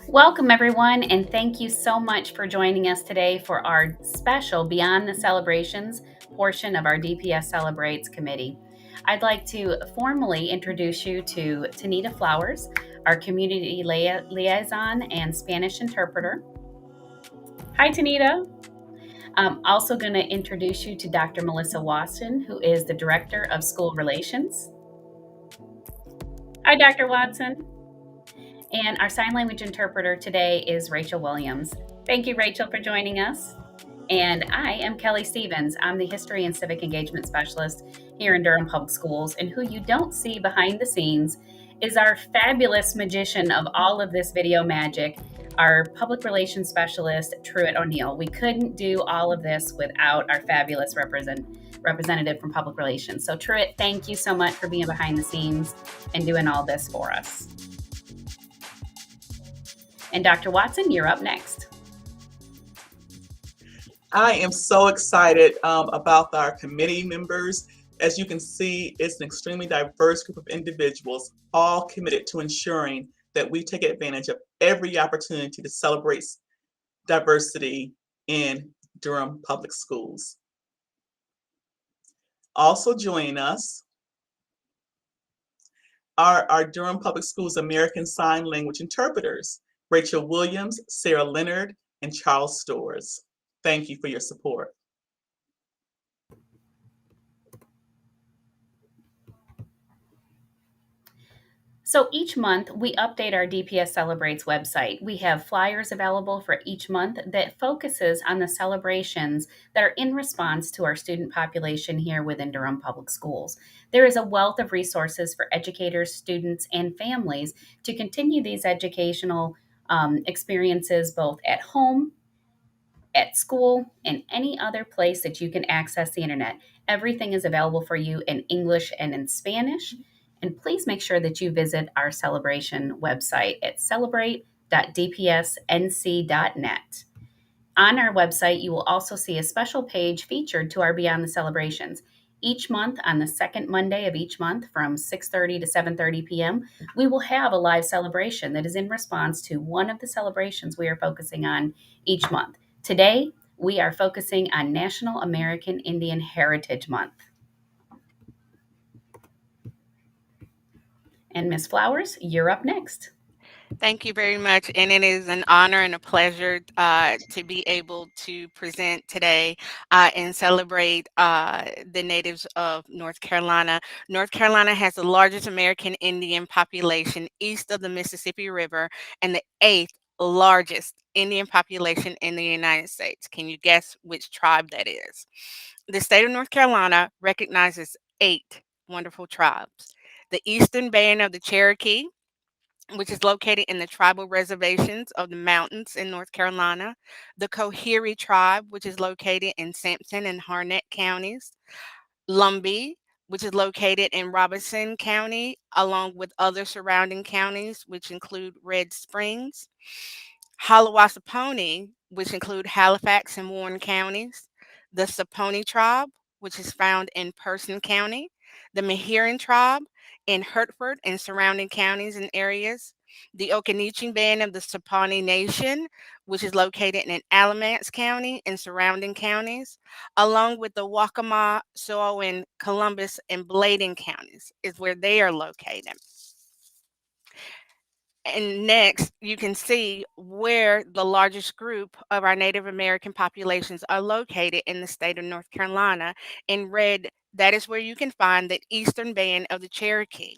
Welcome, everyone, and thank you so much for joining us today for our special Beyond the Celebrations portion of our DPS Celebrates committee. I'd like to formally introduce you to Tanita Flowers, our community liaison and Spanish interpreter. Hi, Tanita. I'm also going to introduce you to Dr. Melissa Watson, who is the Director of School Relations. Hi, Dr. Watson. And our sign language interpreter today is Rachel Williams. Thank you, Rachel, for joining us. And I am Kelly Stevens. I'm the History and Civic Engagement Specialist here in Durham Public Schools. And who you don't see behind the scenes is our fabulous magician of all of this video magic, our Public Relations Specialist, Truett O'Neill. We couldn't do all of this without our fabulous representative from Public Relations. So, Truett, thank you so much for being behind the scenes and doing all this for us. And Dr. Watson, you're up next. I am so excited about our committee members. As you can see, it's an extremely diverse group of individuals, all committed to ensuring that we take advantage of every opportunity to celebrate diversity in Durham Public Schools. Also joining us are our Durham Public Schools American Sign Language interpreters, Rachel Williams, Sarah Leonard, and Charles Stores. Thank you for your support. So each month, we update our DPS Celebrates website. We have flyers available for each month that focuses on the celebrations that are in response to our student population here within Durham Public Schools. There is a wealth of resources for educators, students, and families to continue these educational experiences both at home, at school, and any other place that you can access the internet. Everything is available for you in English and in Spanish. And please make sure that you visit our celebration website at celebrate.dpsnc.net. On our website, you will also see a special page featured to our Beyond the Celebrations. Each month, on the second Monday of each month from 6:30 to 7:30 p.m., we will have a live celebration that is in response to one of the celebrations we are focusing on each month. Today, we are focusing on National American Indian Heritage Month. And Ms. Flowers, you're up next. Thank you very much. And it is an honor and a pleasure to be able to present today and celebrate the natives of North Carolina. North Carolina has the largest American Indian population east of the Mississippi River and the eighth largest Indian population in the United States. Can you guess which tribe that is? The state of North Carolina recognizes 8 wonderful tribes. The Eastern Band of the Cherokee, which is located in the tribal reservations of the mountains in North Carolina, the Coherie tribe, which is located in Sampson and Harnett counties, Lumbee, which is located in Robeson County, along with other surrounding counties, which include Red Springs, Hallawasaponi, which include Halifax and Warren counties, the Saponi tribe, which is found in Person County, the Mehiran tribe in Hertford and surrounding counties and areas, the Occaneechi Band of the Saponi Nation, which is located in Alamance County and surrounding counties, along with the Waccamaw, Soin, Columbus, and Bladen counties, is where they are located. And next, you can see where the largest group of our Native American populations are located in the state of North Carolina. In red, that is where you can find the Eastern Band of the Cherokee.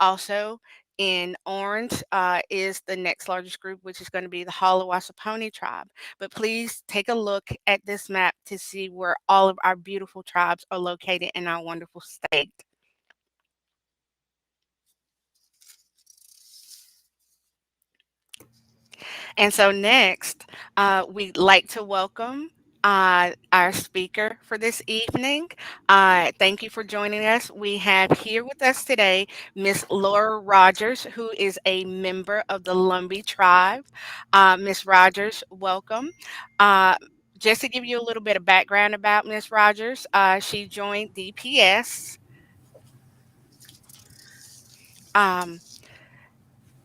Also, in orange is the next largest group, which is going to be the Hallawasaponi tribe. But please take a look at this map to see where all of our beautiful tribes are located in our wonderful state. And so next, we'd like to welcome our speaker for this evening. Thank you for joining us. We have here with us today Miss Laura Rogers, who is a member of the Lumbee tribe. Miss Rogers, welcome. Uh, just to give you a little bit of background about Miss Rogers, she joined DPS. Um,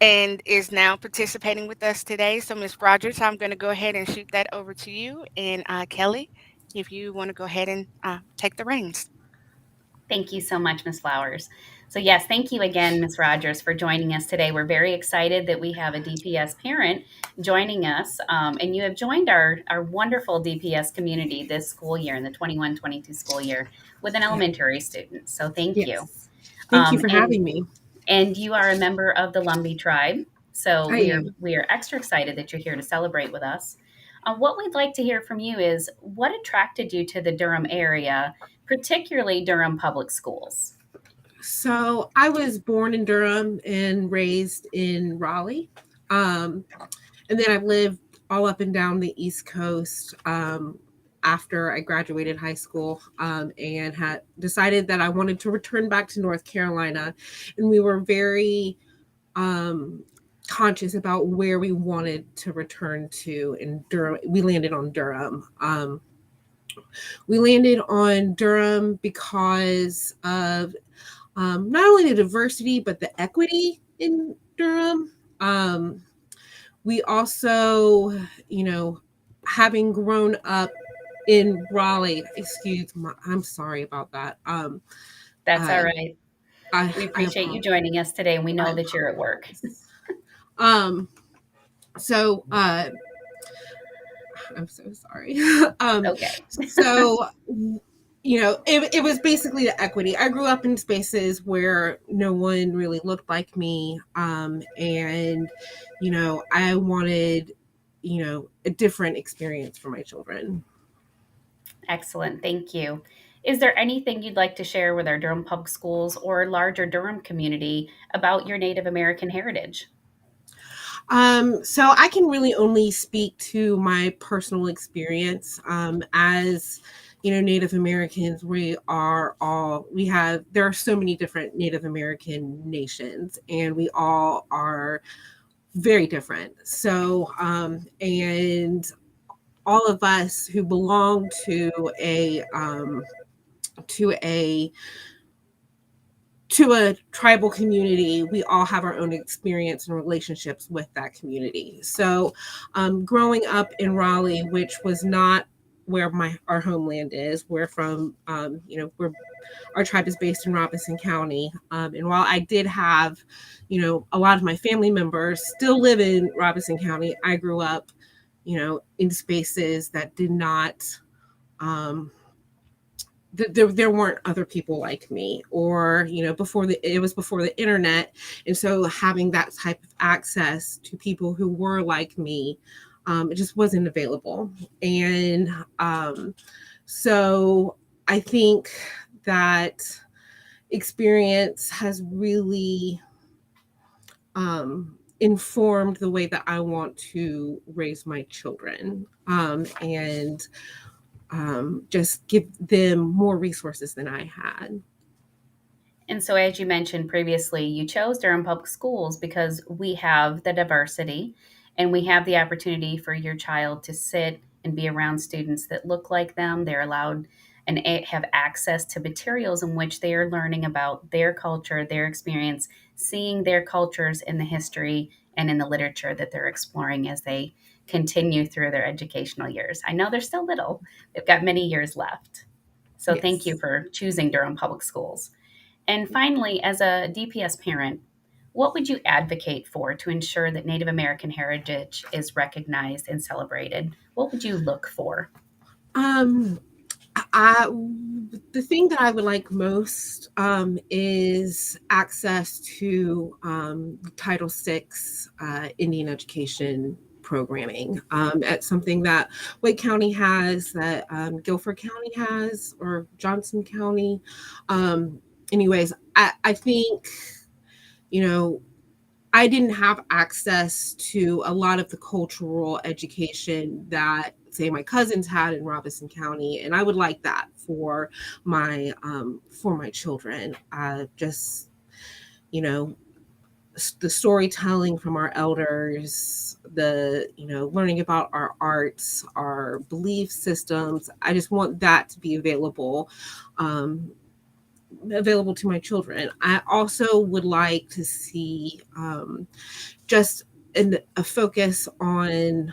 and is now participating with us today. So, Miss Rogers, I'm going to go ahead and shoot that over to you. And Kelly, if you want to go ahead and take the reins. Thank you so much, Ms. Flowers. So yes, thank you again, Ms. Rogers, for joining us today. We're very excited that we have a DPS parent joining us, and you have joined our wonderful DPS community this school year, in the 21-22 school year, with an Yeah. elementary student. So thank you. Yes. Thank you for And having me. you are a member of the Lumbee tribe. So I am. we are extra excited that you're here to celebrate with us. What we'd like to hear from you is what attracted you to the Durham area, particularly Durham Public Schools? So I was born in Durham and raised in Raleigh. And then I've lived all up and down the East Coast after I graduated high school and had decided that I wanted to return back to North Carolina. And we were very conscious about where we wanted to return to in Durham. We landed on Durham. We landed on Durham because of not only the diversity, but the equity in Durham. We also, having grown up in Raleigh, I'm sorry about that. That's all Uh, right. We I appreciate you apologize. joining us today, and we I know that you're at work. apologize. So I'm so sorry. Okay. So it was basically the equity. I grew up in spaces where no one really looked like me, and I wanted a different experience for my children. Excellent. Thank you. Is there anything you'd like to share with our Durham Public Schools or larger Durham community about your Native American heritage? So I can really only speak to my personal experience. As Native Americans, there are so many different Native American nations, and we all are very different. So, and all of us who belong to a to a tribal community, we all have our own experience and relationships with that community. So, growing up in Raleigh, which was not where our homeland is, we're from, our tribe is based in Robinson County. And while I did have, a lot of my family members still live in Robinson County, I grew up, in spaces that did not, um, there weren't other people like me, or it was before the internet, and so having that type of access to people who were like me, it just wasn't available. And so I think that experience has really informed the way that I want to raise my children, and just give them more resources than I had. And so, as you mentioned previously, you chose Durham Public Schools because we have the diversity and we have the opportunity for your child to sit and be around students that look like them. They're allowed and have access to materials in which they are learning about their culture, their experience, seeing their cultures in the history and in the literature that they're exploring as they continue through their educational years. I know they're still little, they've got many years left. So, thank you Yes. for choosing Durham Public Schools. And finally, as a DPS parent, what would you advocate for to ensure that Native American heritage is recognized and celebrated? What would you look for? Um, I, the thing that I would like most is access to Title VI Indian education programming. It's something that Wake County has, that Guilford County has, or Johnson County. Anyways, I think, you know, I didn't have access to a lot of the cultural education that say my cousins had in Robinson County, and I would like that for my children. Just, you know, the storytelling from our elders, the, learning about our arts, our belief systems. I just want that to be available to my children. I also would like to see just a focus on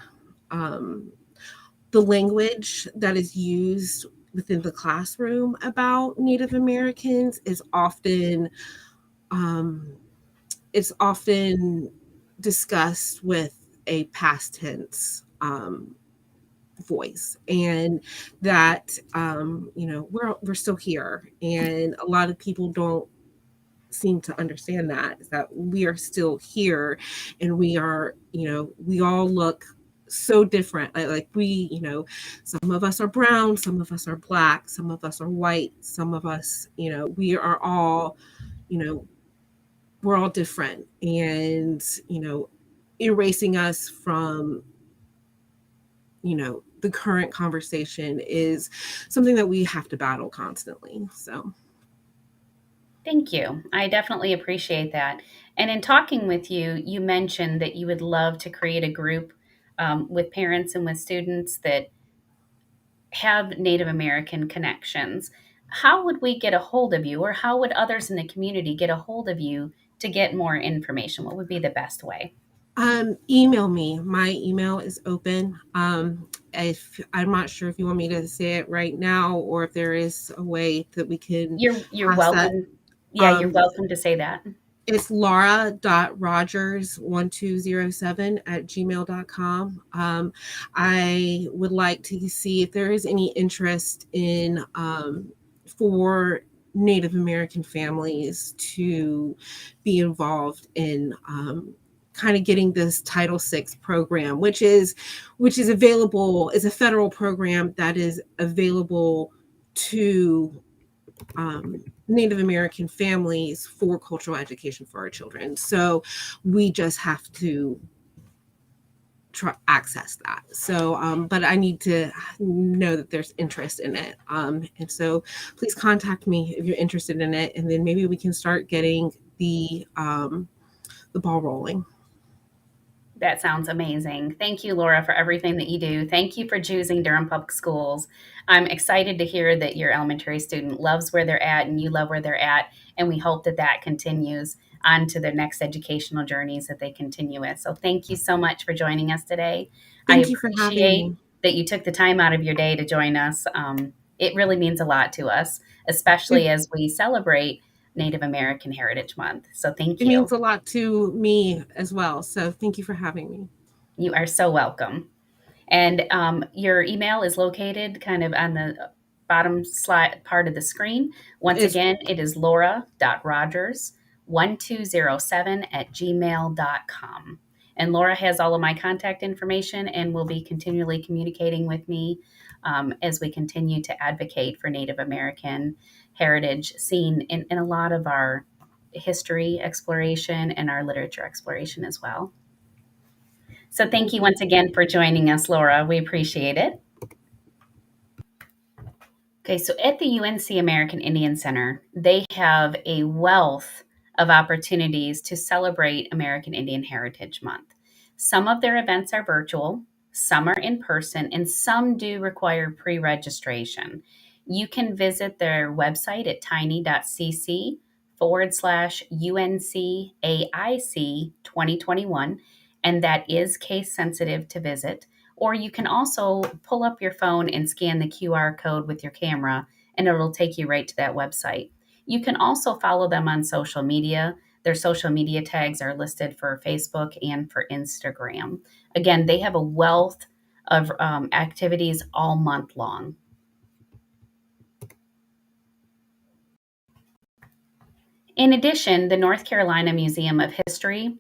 the language that is used within the classroom about Native Americans is often it's often discussed with a past tense voice, and that we're still here, and a lot of people don't seem to understand that we are still here, and we are, we all look so different. Like we, some of us are brown, some of us are black, some of us are white, some of us, we are all, we're all different, and erasing us from the current conversation is something that we have to battle constantly. So Thank you. I definitely appreciate that. And in talking with you, you mentioned that you would love to create a group with parents and with students that have Native American connections. How would we get a hold of you, or how would others in the community get a hold of you to get more information? What would be the best way? Email me. My email is open. If I'm not sure if you want me to say it right now, or if there is a way that we can You're pass that. welcome. Yeah, you're welcome to say that. It's laura.rogers1207@gmail.com. I would like to see if there is any interest in for Native American families to be involved in kind of getting this Title VI program, which is available, is a federal program that is available to Native American families for cultural education for our children. So we just have to access that. So, but I need to know that there's interest in it. And so please contact me if you're interested in it, and then maybe we can start getting the ball rolling. That sounds amazing. Thank you, Laura, for everything that you do. Thank you for choosing Durham Public Schools. I'm excited to hear that your elementary student loves where they're at and you love where they're at. And we hope that that continues on to their next educational journeys that they continue with. So thank you so much for joining us today. Thank you for having me. That you took the time out of your day to join us. It really means a lot to us, especially as we celebrate Native American Heritage Month. So thank you. It means a lot to me as well. So thank you for having me. You are so welcome. And your email is located kind of on the bottom slide part of the screen. Once again, it is laura.rogers1207@gmail.com. And Laura has all of my contact information and will be continually communicating with me as we continue to advocate for Native American heritage seen in a lot of our history exploration and our literature exploration as well. So thank you once again for joining us, Laura. We appreciate it. Okay, so at the UNC American Indian Center, they have a wealth of opportunities to celebrate American Indian Heritage Month. Some of their events are virtual, some are in person, and some do require pre-registration. You can visit their website at tiny.cc/UNCAIC 2021, and that is case sensitive to visit. Or you can also pull up your phone and scan the QR code with your camera, and it'll take you right to that website. You can also follow them on social media. Their social media tags are listed for Facebook and for Instagram. Again, they have a wealth of activities all month long. In addition, the North Carolina Museum of History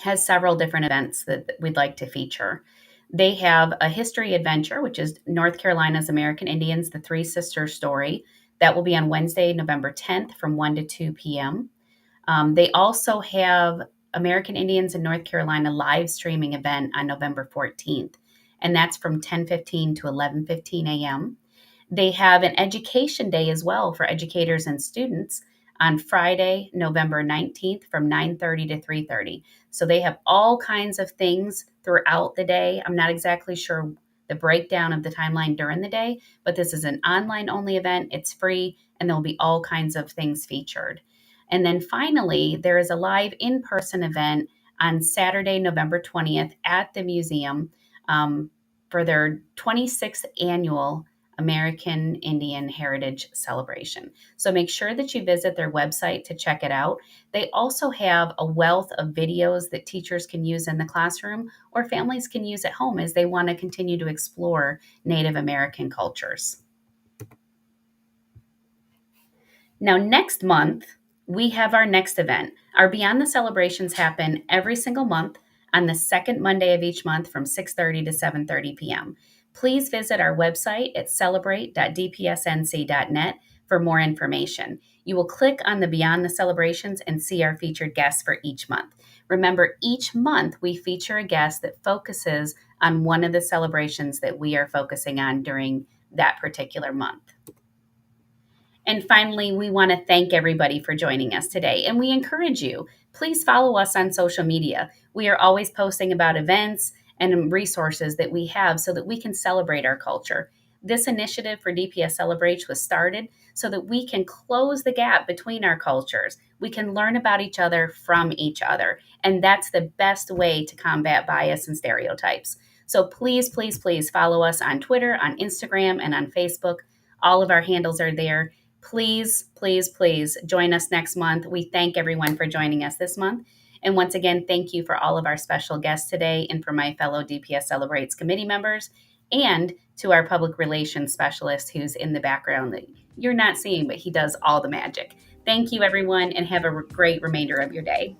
has several different events that we'd like to feature. They have a history adventure, which is North Carolina's American Indians, the Three Sisters story. That will be on Wednesday, November 10th from 1 to 2 p.m. They also have American Indians in North Carolina live streaming event on November 14th. and that's from 10:15 to 11:15 a.m. They have an education day as well for educators and students on Friday, November 19th from 9:30 to 3:30. So they have all kinds of things throughout the day. I'm not exactly sure the breakdown of the timeline during the day, but this is an online only event. It's free, and there'll be all kinds of things featured. And then finally, there is a live in-person event on Saturday, November 20th at the museum for their 26th annual American Indian Heritage Celebration. So make sure that you visit their website to check it out. They also have a wealth of videos that teachers can use in the classroom or families can use at home as they want to continue to explore Native American cultures. Now, next month, we have our next event. Our Beyond the Celebrations happen every single month on the second Monday of each month from 6:30 to 7:30 p.m. Please visit our website at celebrate.dpsnc.net for more information. You will click on the Beyond the Celebrations and see our featured guests for each month. Remember, each month we feature a guest that focuses on one of the celebrations that we are focusing on during that particular month. And finally, we want to thank everybody for joining us today. And we encourage you, please follow us on social media. We are always posting about events and resources that we have so that we can celebrate our culture. This initiative for DPS Celebrates was started so that we can close the gap between our cultures. We can learn about each other from each other. And that's the best way to combat bias and stereotypes. So please, please, please follow us on Twitter, on Instagram, and on Facebook. All of our handles are there. Please, please, please join us next month. We thank everyone for joining us this month. And once again, thank you for all of our special guests today and for my fellow DPS Celebrates committee members and to our public relations specialist who's in the background that you're not seeing, but he does all the magic. Thank you, everyone, and have a great remainder of your day.